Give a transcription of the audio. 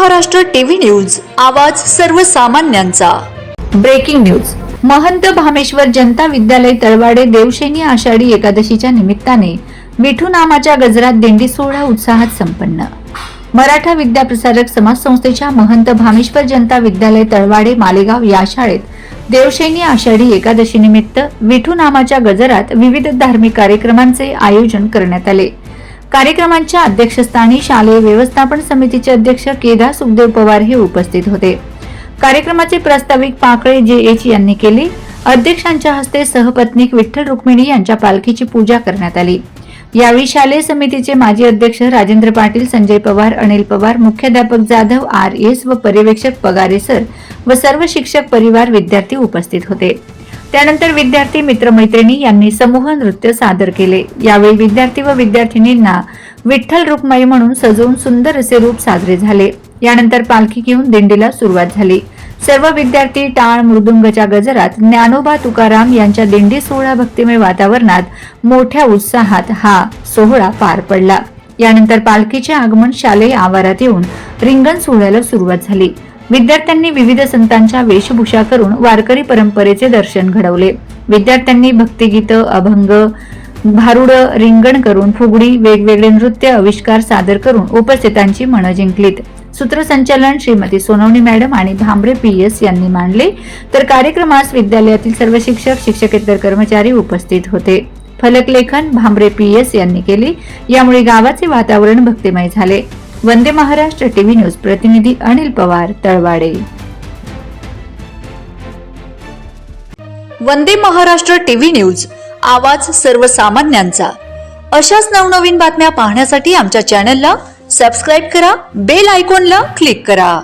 Maharashtra TV news, आवाज सर्वसामान्यांचा। Breaking news. महंत भामेश्वर जनता विद्यालय तळवाडे देवशैनी आषाढी एकादशीच्या निमित्ताने विठू नामाच्या गजरात दिंडी सोहळा उत्साहात संपन्न। मराठा विद्याप्रसारक समाज संस्थेच्या महंत भामेश्वर जनता विद्यालय तळवाडे मालेगाव या शाळेत देवशैनी आषाढी एकादशी निमित्त विठू नामाच्या गजरात विविध धार्मिक कार्यक्रमांचे आयोजन करण्यात आले। कार्यक्रमांच्या अध्यक्षस्थानी शालेय व्यवस्थापन समितीचे अध्यक्ष केदार सुखदेव पवार हे उपस्थित होते। कार्यक्रमाचे प्रास्ताविक पाकळे जे.एच. यांनी केले। अध्यक्षांच्या हस्ते सहपत्नीक विठ्ठल रुक्मिणी यांच्या पालखीची पूजा करण्यात आली। यावेळी शालेय समितीचे माजी अध्यक्ष राजेंद्र पाटील, संजय पवार, अनिल पवार, मुख्याध्यापक जाधव, आर.एस. व पर्यवेक्षक पगारे सर व सर्व शिक्षक परिवार विद्यार्थी उपस्थित होते। त्यानंतर विद्यार्थी मित्रमैत्रिणी यांनी समूह नृत्य सादर केले। यावेळी विद्यार्थी व विद्यार्थिनींना विठ्ठल रुक्माई म्हणून सजवून सुंदर असे रूप साजरे झाले। यानंतर पालखी घेऊन दिंडीला सुरुवात झाली। सर्व विद्यार्थी टाळ मृदुंगच्या गजरात ज्ञानोबा तुकाराम यांच्या दिंडी सोहळा भक्तिमय वातावरणात मोठ्या उत्साहात हा सोहळा पार पडला। यानंतर पालखीचे आगमन शालेय आवारात येऊन रिंगण सोहळ्याला सुरुवात झाली। विद्यार्थ्यांनी विविध संतांच्या वेशभूषा करून वारकरी परंपरेचे दर्शन घडवले। विद्यार्थ्यांनी भक्तिगीत, अभंग, भारुड, रिंगण करून फुगडी, वेगवेगळे नृत्य आविष्कार सादर करून उपस्थितांची मनं जिंकलीत। सूत्रसंचालन श्रीमती सोनवणी मॅडम आणि भांबरे पी.एस. यांनी मांडले, तर कार्यक्रमास विद्यालयातील सर्व शिक्षक, शिक्षकेतर कर्मचारी उपस्थित होते। फलकलेखन भांबरे पी.एस. यांनी केले। यामुळे गावाचे वातावरण भक्तिमय झाले। वंदे महाराष्ट्र टीव्ही न्यूज प्रतिनिधी अनिल पवार, तळवाडे। वंदे महाराष्ट्र टीव्ही न्यूज, आवाज सर्वसामान्यांचा। अशाच नवनवीन बातम्या पाहण्यासाठी आमच्या चॅनलला सबस्क्राइब करा, बेल आयकॉनला क्लिक करा।